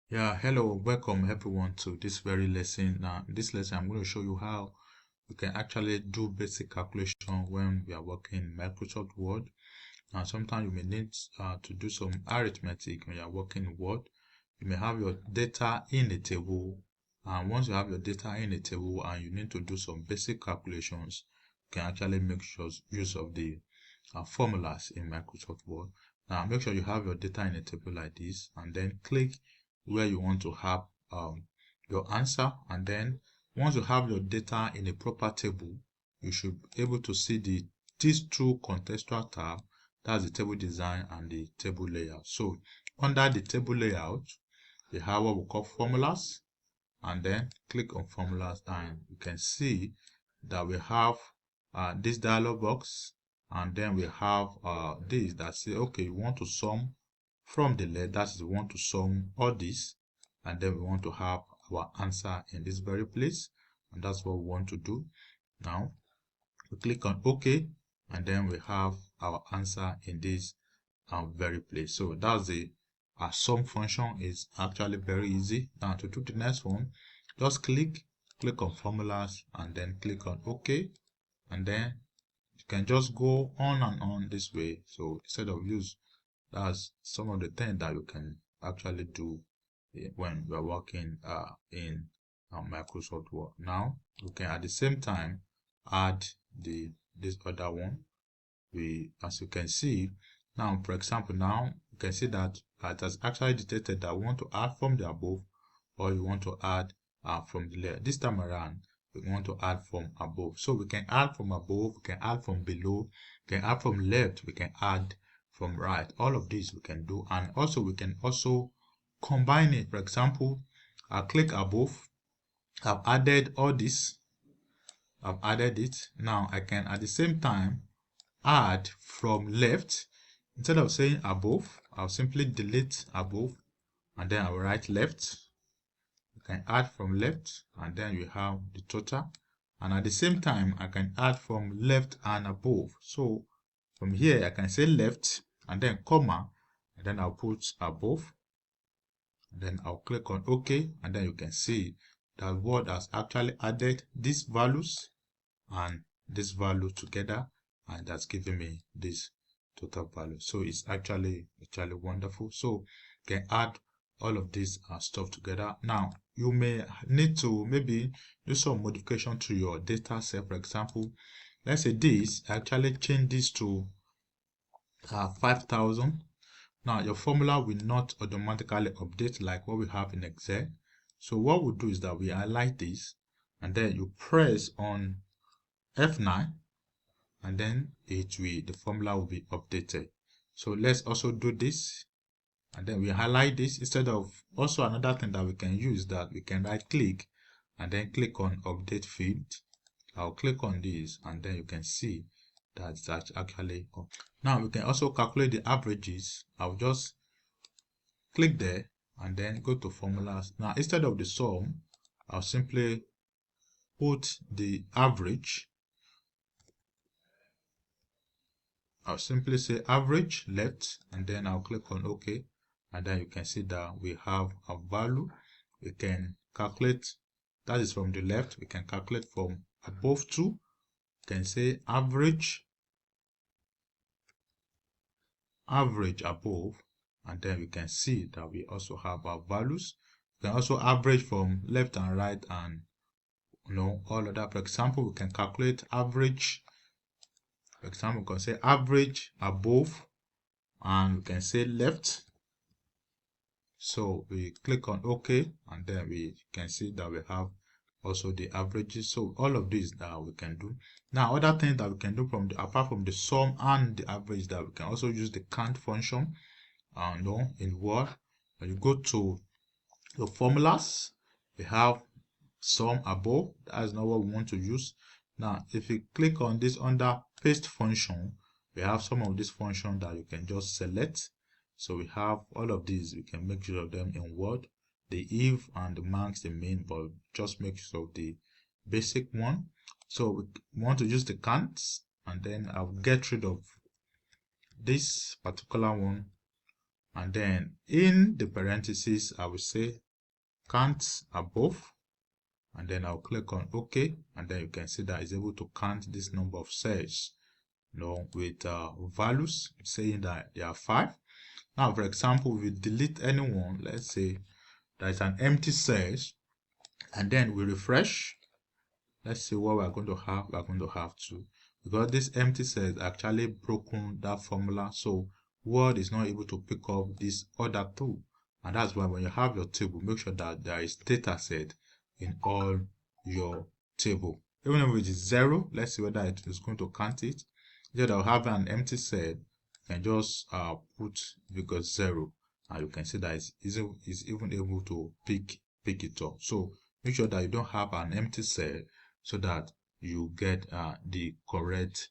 Yeah, hello, welcome everyone to this very lesson. Now, in this lesson, I'm going to show you how we can actually do basic calculation when we are working in Microsoft Word. Now, sometimes you may need to do some arithmetic when you are working in Word. You may have your data in a table, and once you have your data in a table and you need to do some basic calculations, you can actually make use of the formulas in Microsoft Word. Now, make sure you have your data in a table like this, and then click where you want to have your answer. And then once you have your data in a proper table, you should be able to see these two contextual tab. That's the table design and the table layout. So under the table layout, you have what we call formulas, and then click on formulas, and you can see that we have this dialog box, and then we have this that say, okay, you want to sum from the left, that is, we want to sum all this, and then we want to have our answer in this very place, and that's what we want to do. Now we click on OK, and then we have our answer in this very place. So that's the sum function. Is actually very easy. Now to do the next one, just click on formulas, and then click on OK, and then you can just go on and on this way. So instead of use, that's some of the things that you can actually do when you are working in Microsoft Word. Now you can at the same time add this other one. As you can see now, for example, now you can see that it has actually detected that we want to add from the above, or you want to add from the left. This time around, we want to add from above. So we can add from above, we can add from below, we can add from left, we can add from right. All of these we can do, and also we can also combine it. For example, I'll click above. I've added all this. I've added it. Now I can at the same time add from left. Instead of saying above, I'll simply delete above, and then I'll write left. You can add from left, and then you have the total. And at the same time, I can add from left and above. So from here, I can say left, and then comma, and then I'll put above. And then I'll click on OK, and then you can see that Word has actually added these values and this value together, and that's giving me this total value. So it's actually wonderful. So you can add all of this stuff together. Now you may need to maybe do some modification to your data set. For example, let's say this actually change this to 5,000. Now your formula will not automatically update like what we have in Excel. So what we'll do is that we highlight this, and then you press on F9, and then the formula will be updated. So let's also do this, and then we highlight this. Instead of, also another thing that we can use, that we can right click and then click on update field. I'll click on this, and then you can see that it's actually up. Now we can also calculate the averages. I'll just click there and then go to formulas. Now instead of the sum, I'll simply put the average. I'll simply say average left, and then I'll click on OK, and then you can see that we have a value. We can calculate, that is from the left, we can calculate from above to, you can say average above, and then we can see that we also have our values. We can also average from left and right, and all of that. For example, we can calculate average. For example, we can say average above, and we can say left. So we click on OK, and then we can see that we have also the averages. So all of these that we can do. Now other things that we can do apart from the sum and the average, that we can also use the count function in Word. When you go to the formulas, we have sum above. That is not what we want to use. Now if you click on this under paste function, we have some of these functions that you can just select. So we have all of these. We can make use of them in Word. The if and the max, the min, but just make use of the basic one. So we want to use the counts, and then I'll get rid of this particular one, and then in the parentheses I will say count above, and then I'll click on OK, and then you can see that it's able to count this number of cells, with values saying that there are 5. Now, for example, if we delete anyone, let's say there is an empty cell, and then we refresh. Let's see what we're going to have. We're going to have 2, because this empty cell actually broken that formula, so Word is not able to pick up this other 2. And that's why when you have your table, make sure that there is data set in all your table. Even if it is 0, let's see whether it is going to count it. Instead of having an empty cell, you can just put because 0, and you can see that it's even able to pick it up. So make sure that you don't have an empty cell, so that you get the correct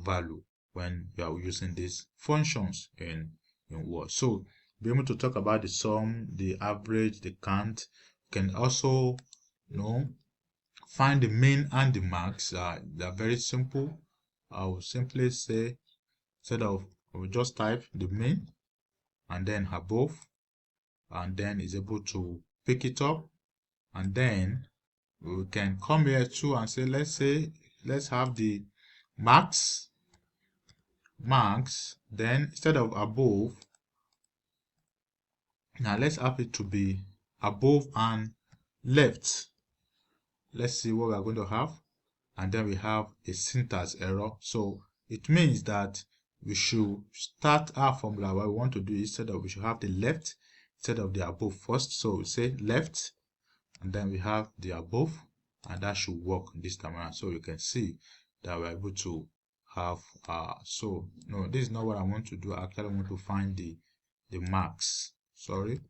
value when you are using these functions in Word. So be able to talk about the sum, the average, the count. You can also find the mean and the max. They are very simple. I will simply say, instead of, I will just type the mean and then above, and then is able to pick it up, and then we can come here too and say, let's have the max, then instead of above, now let's have it to be above and left. Let's see what we are going to have, and then we have a syntax error. So it means that we should start our formula. What we want to do, we should have the left instead of the above first. So we say left, and then we have the above, and that should work this time around. So you can see that we're able to have so no, this is not what I want to do. I actually want to find the max. Sorry,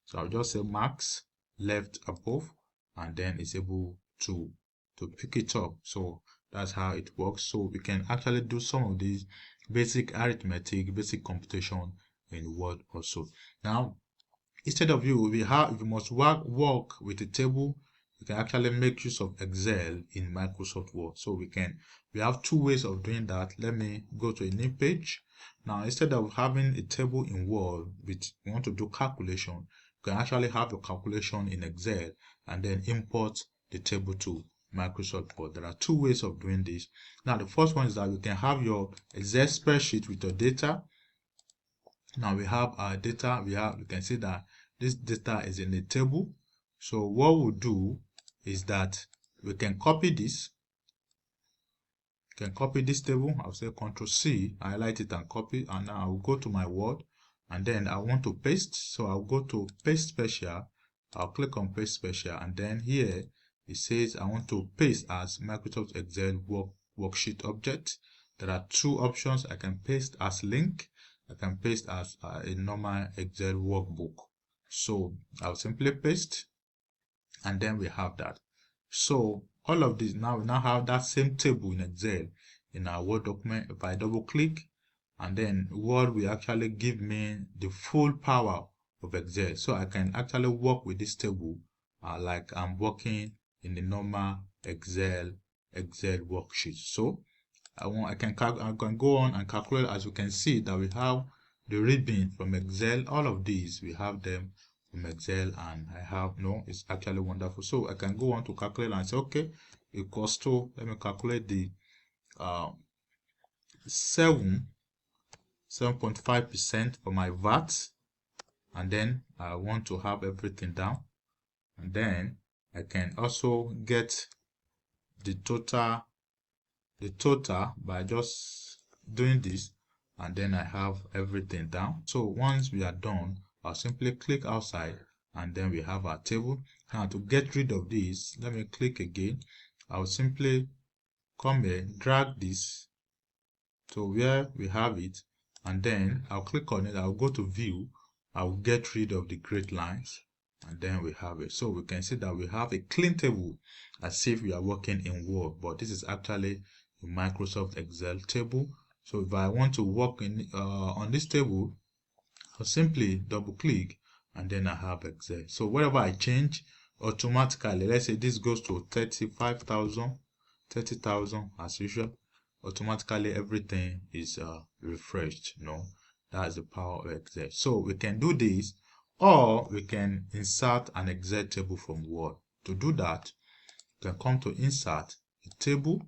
so I'll just say max left above, and then it's able to pick it up. So that's how it works. So we can actually do some of these basic arithmetic, basic computation in Word also. Now, instead of you must work with a table, you can actually make use of Excel in Microsoft Word. So we have 2 ways of doing that. Let me go to a new page. Now, instead of having a table in Word, which you want to do calculation, you can actually have your calculation in Excel and then import the table to Microsoft Word. There are 2 ways of doing this. Now, the first one is that you can have your Excel spreadsheet with your data. Now we have our data. You can see that this data is in a table. So what we'll do is that we can copy this. You can copy this table. I'll say Ctrl C, highlight it and copy. And now I'll go to my Word, and then I want to paste. So I'll go to Paste Special. I'll click on Paste Special, and then here it says I want to paste as Microsoft Excel worksheet object. There are 2 options. I can paste as link. I can paste as a normal Excel workbook. So I'll simply paste, and then we have that. So all of this, now we have that same table in Excel in our Word document. If I double click, and then Word will actually give me the full power of Excel. So I can actually work with this table like I'm working in the normal Excel worksheet. So I can go on and calculate. As you can see that we have the ribbon from Excel. All of these we have them from Excel, and it's actually wonderful. So I can go on to calculate and say, okay, equals to, let me calculate the 7.5% for my VAT, and then I want to have everything down, and then I can also get the total by just doing this, and then I have everything down. So once we are done, I'll simply click outside, and then we have our table. Now to get rid of this, let me click again. I'll simply come here, drag this to where we have it, and then I'll click on it. I'll go to view. I'll get rid of the gray lines, and then we have it. So we can see that we have a clean table, as if we are working in Word, but this is actually a Microsoft Excel table. So if I want to work in on this table, I'll simply double click, and then I have Excel. So whatever I change, automatically, let's say this goes to 35,000, 30,000 as usual, automatically everything is refreshed. That's the power of Excel. So we can do this, or we can insert an Excel table from Word. To do that, you can come to insert a table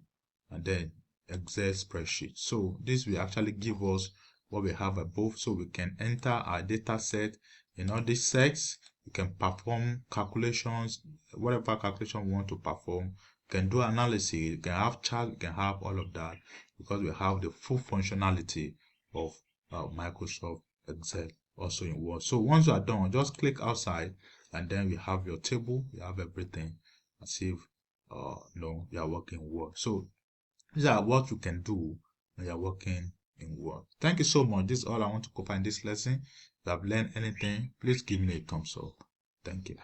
and then Excel spreadsheet. So this will actually give us what we have above, so we can enter our data set in all these sets. You can perform calculations, whatever calculation we want to perform. You can do analysis, you can have chart, you can have all of that, because we have the full functionality of Microsoft Excel also in Word. So once you are done, just click outside and then we have your table, you have everything as if you are working in Word. So these are what you can do when you are working in Word. Thank you so much. This is all I want to cover in this lesson. If you have learned anything, please give me a thumbs up. Thank you.